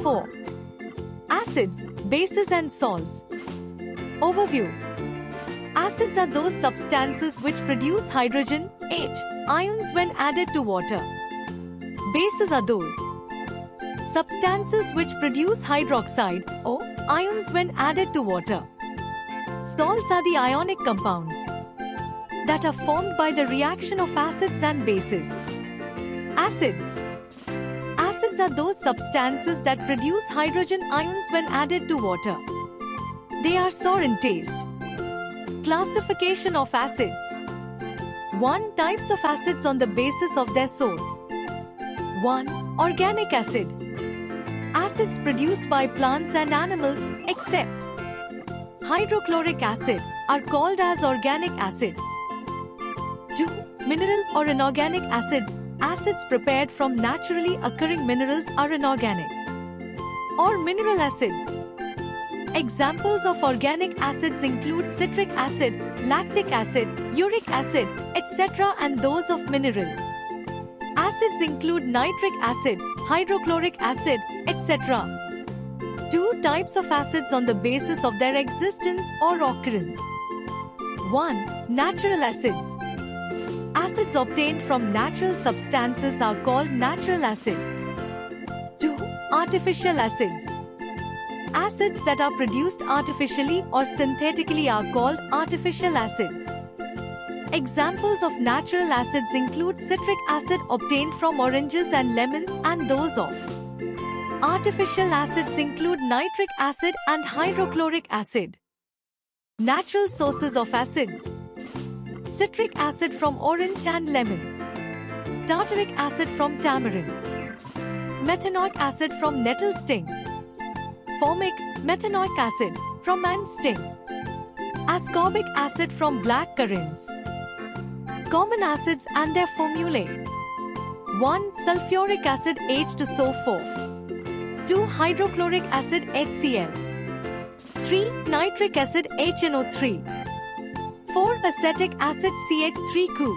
4. Acids, bases and salts. Overview. Acids are those substances which produce hydrogen, H, ions when added to water. Bases are those substances which produce hydroxide, O, ions when added to water. Salts are the ionic compounds that are formed by the reaction of acids and bases. Acids. Acids are those substances that produce hydrogen ions when added to water. They are sour in taste. Classification of acids. 1. Types of acids on the basis of their source. 1. Organic acid. Acids produced by plants and animals, except hydrochloric acid, are called as organic acids. 2. Mineral or inorganic acids. Acids prepared from naturally occurring minerals are inorganic or mineral acids. Examples of organic acids include citric acid, lactic acid, uric acid, etc. and those of mineral acids include nitric acid, hydrochloric acid, etc. 2. Types of acids on the basis of their existence or occurrence. 1. Natural acids. Acids obtained from natural substances are called natural acids. 2. Artificial acids. Acids that are produced artificially or synthetically are called artificial acids. Examples of natural acids include citric acid obtained from oranges and lemons, and those of artificial acids include nitric acid and hydrochloric acid. Natural sources of acids. Citric acid from orange and lemon. Tartaric acid from tamarind. Methanoic acid from nettle sting. Formic, methanoic acid from ant sting. Ascorbic acid from black currants. Common acids and their formulae. 1. Sulfuric acid H2SO4. 2. Hydrochloric acid HCl. 3. Nitric acid HNO3. 4. Acetic acid CH3Cu.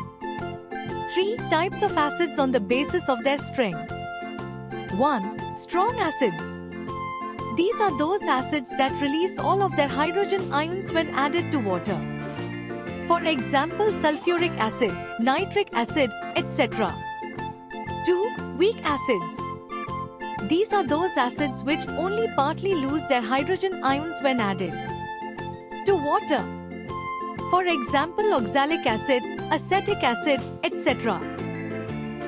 3. Types of acids on the basis of their strength. 1. Strong acids. These are those acids that release all of their hydrogen ions when added to water. For example, sulfuric acid, nitric acid, etc. 2. Weak acids. These are those acids which only partly lose their hydrogen ions when added to water. For example, oxalic acid, acetic acid, etc.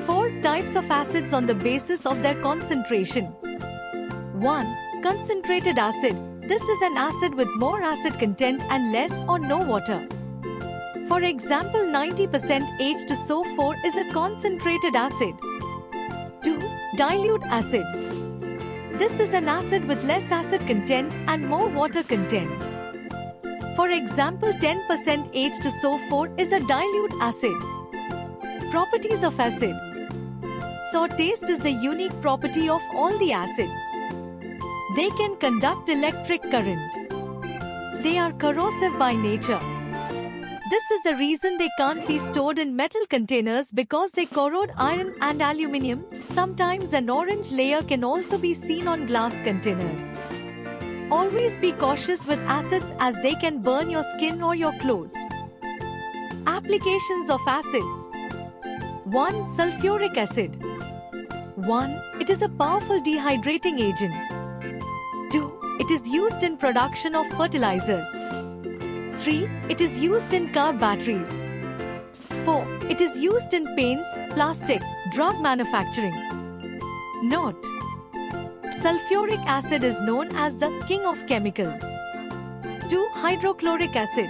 4. Types of acids on the basis of their concentration. 1. Concentrated acid. This is an acid with more acid content and less or no water. For example, 90% H2SO4 is a concentrated acid. 2. Dilute acid. This is an acid with less acid content and more water content. For example, 10% H2SO4 is a dilute acid. Properties of acid. So, taste is the unique property of all the acids. They can conduct electric current. They are corrosive by nature. This is the reason they can't be stored in metal containers because they corrode iron and aluminium. Sometimes an orange layer can also be seen on glass containers. Always be cautious with acids as they can burn your skin or your clothes. Applications of acids. 1. Sulfuric acid. 1. It is a powerful dehydrating agent. 2. It is used in production of fertilizers. 3. It is used in car batteries. 4. It is used in paints, plastic, drug manufacturing. Note: sulfuric acid is known as the king of chemicals. 2. Hydrochloric acid.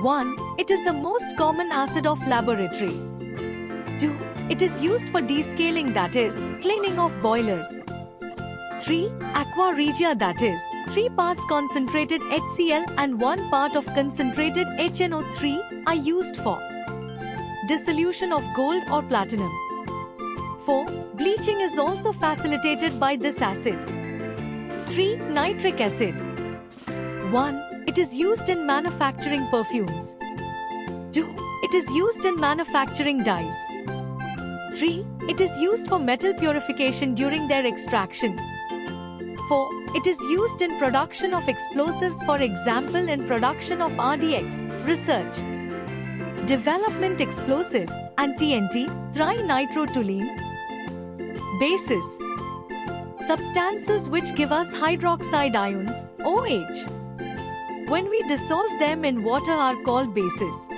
1. It is the most common acid of laboratory. 2. It is used for descaling, that is, cleaning of boilers. 3. Aqua regia, that is, 3 parts concentrated HCl and 1 part of concentrated HNO3 are used for dissolution of gold or platinum. 4. Bleaching is also facilitated by this acid. 3. Nitric acid. 1. It is used in manufacturing perfumes. 2. It is used in manufacturing dyes. 3. It is used for metal purification during their extraction. 4. It is used in production of explosives, for example in production of RDX, research, development explosive, and TNT, trinitrotoluene. Bases. Substances which give us hydroxide ions, OH. When we dissolve them in water are called bases.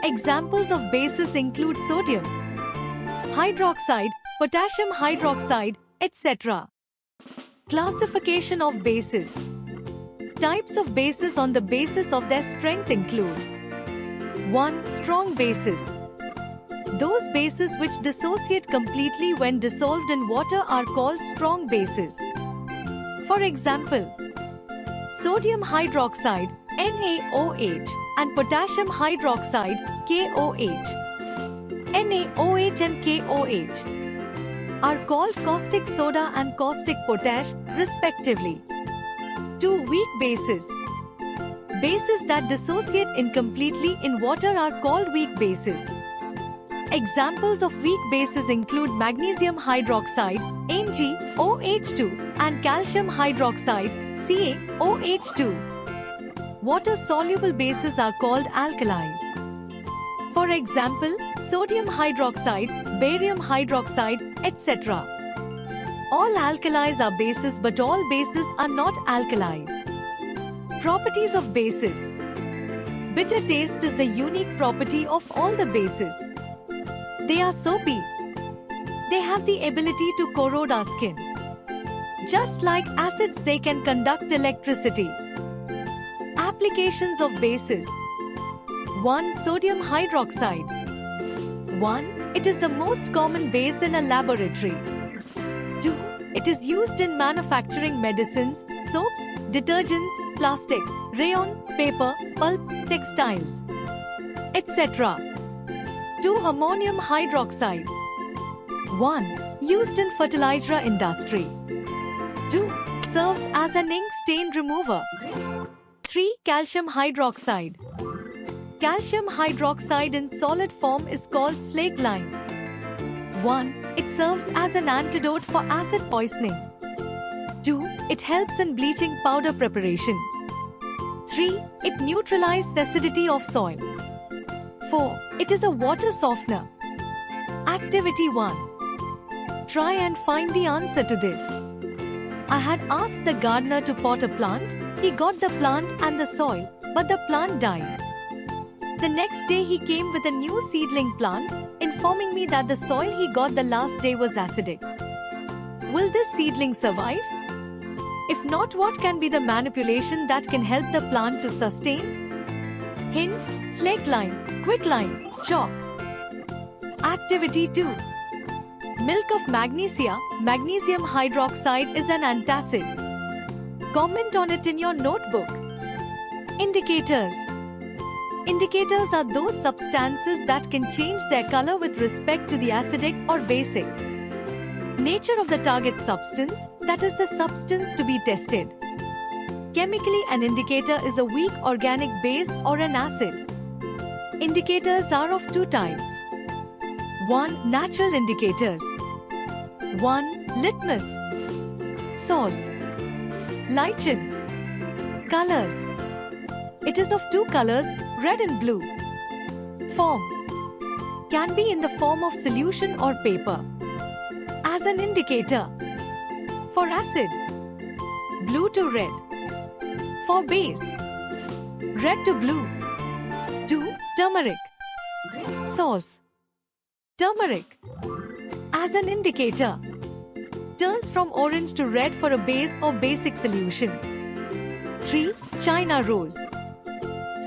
Examples of bases include sodium hydroxide, potassium hydroxide, etc. Classification of bases. Types of bases on the basis of their strength include: 1. Strong bases. Those bases which dissociate completely when dissolved in water are called strong bases. For example, sodium hydroxide, NaOH, and potassium hydroxide, KOH. NaOH and KOH are called caustic soda and caustic potash, respectively. 2. Weak bases. Bases that dissociate incompletely in water are called weak bases. Examples of weak bases include magnesium hydroxide, MgOH2, and calcium hydroxide, CaOH2. Water-soluble bases are called alkalis. For example, sodium hydroxide, barium hydroxide, etc. All alkalis are bases, but all bases are not alkalis. Properties of bases. Bitter taste is the unique property of all the bases. They are soapy. They have the ability to corrode our skin. Just like acids, they can conduct electricity. Applications of bases. 1. Sodium hydroxide. 1. It is the most common base in a laboratory. 2. It is used in manufacturing medicines, soaps, detergents, plastic, rayon, paper, pulp, textiles, etc. 2. Ammonium hydroxide. 1. Used in fertilizer industry. 2. Serves as an ink stain remover. 3. Calcium hydroxide. Calcium hydroxide in solid form is called slake lime. 1. It serves as an antidote for acid poisoning. 2. It helps in bleaching powder preparation. 3. It neutralizes the acidity of soil. 4. It is a water softener. Activity 1. Try and find the answer to this. I had asked the gardener to pot a plant. He got the plant and the soil, but the plant died. The next day he came with a new seedling plant, informing me that the soil he got the last day was acidic. Will this seedling survive? If not, what can be the manipulation that can help the plant to sustain? Hint: slake lime, quicklime, chalk. Activity 2. Milk of magnesia. Magnesium hydroxide is an antacid. Comment on it in your notebook. Indicators. Indicators are those substances that can change their color with respect to the acidic or basic nature of the target substance, that is the substance to be tested. Chemically, an indicator is a weak organic base or an acid. Indicators are of two types. 1. Natural indicators. 1. Litmus. Source: lichen. Colors: it is of two colors, red and blue. Form: can be in the form of solution or paper. As an indicator: for acid, blue to red. For base, red to blue. 2. Turmeric. Source: turmeric. As an indicator: turns from orange to red for a base or basic solution. 3. China rose.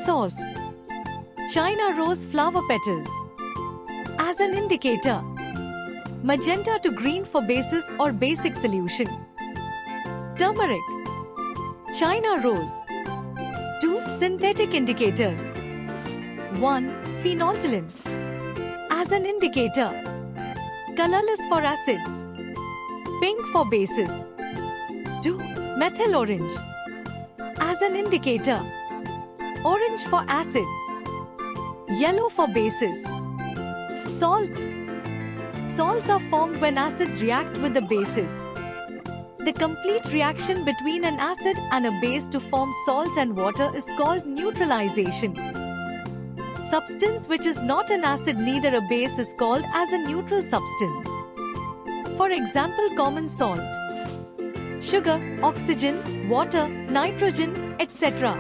Source: China rose flower petals. As an indicator: magenta to green for bases or basic solution. Turmeric, China rose. 2. Synthetic indicators. 1. Phenolphthalein. As an indicator: colorless for acids, pink for bases. 2. Methyl orange. As an indicator: orange for acids, yellow for bases. Salts. Salts are formed when acids react with the bases. The complete reaction between an acid and a base to form salt and water is called neutralization. Substance which is not an acid neither a base is called as a neutral substance. For example, common salt, sugar, oxygen, water, nitrogen, etc.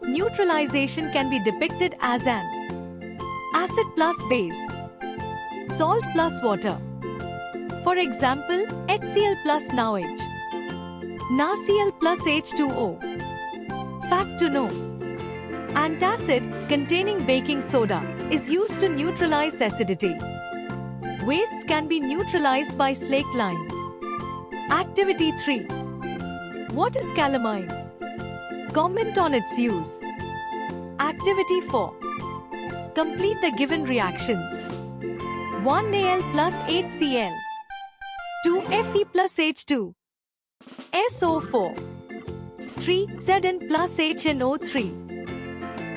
Neutralization can be depicted as an acid plus base, salt plus water. For example, HCl plus NaOH, NaCl plus H2O. Fact to know: antacid, containing baking soda, is used to neutralize acidity. Wastes can be neutralized by slaked lime. Activity 3. What is calamine? Comment on its use. Activity 4. Complete the given reactions. 1Al plus 8Cl, 2Fe plus H2, SO4, 3Zn plus HNO3,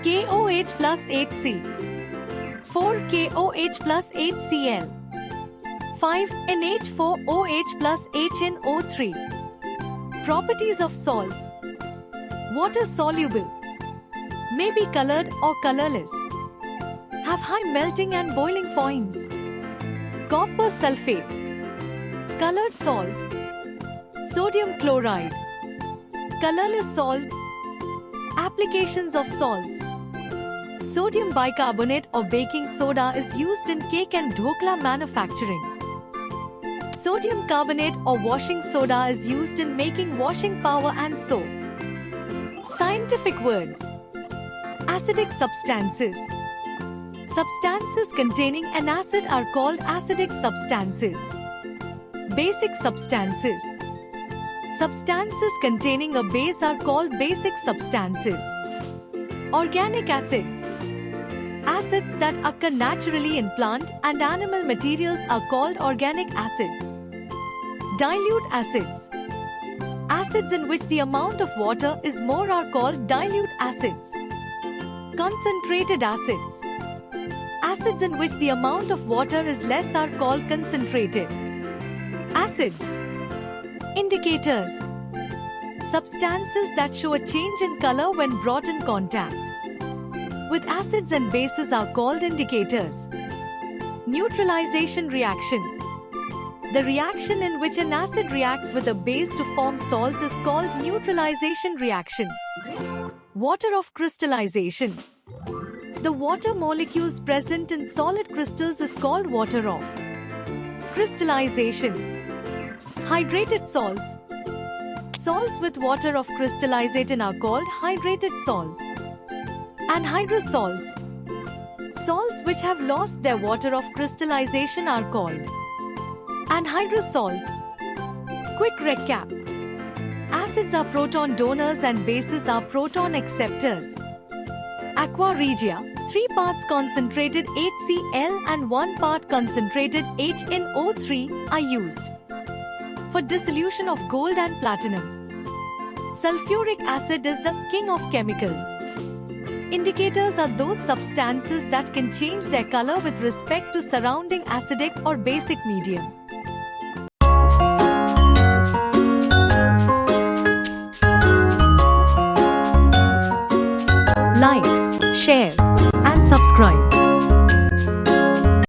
KOH plus HC, 4KOH plus HCl, 5NH4OH plus HNO3. Properties of salts. Water soluble, may be colored or colorless, have high melting and boiling points. Copper sulfate, colored salt. Sodium chloride, colorless salt. Applications of salts. Sodium bicarbonate or baking soda is used in cake and dhokla manufacturing. Sodium carbonate or washing soda is used in making washing powder and soaps. Scientific words. Acidic substances. Substances containing an acid are called acidic substances. Basic substances. Substances containing a base are called basic substances. Organic acids. Acids that occur naturally in plant and animal materials are called organic acids. Dilute acids. Acids in which the amount of water is more are called dilute acids. Concentrated acids. Acids in which the amount of water is less are called concentrated acids. Indicators. Substances that show a change in color when brought in contact with acids and bases are called indicators. Neutralization reaction. The reaction in which an acid reacts with a base to form salt is called neutralization reaction. Water of crystallization. The water molecules present in solid crystals is called water of crystallization. Hydrated salts. Salts with water of crystallization are called hydrated salts. Anhydrous salts. Salts which have lost their water of crystallization are called anhydrous salts. Quick recap. Acids are proton donors and bases are proton acceptors. Aqua regia, 3 parts concentrated HCl and 1 part concentrated HNO3 are used for dissolution of gold and platinum. Sulfuric acid is the king of chemicals. Indicators are those substances that can change their color with respect to surrounding acidic or basic medium. Like, share, and subscribe.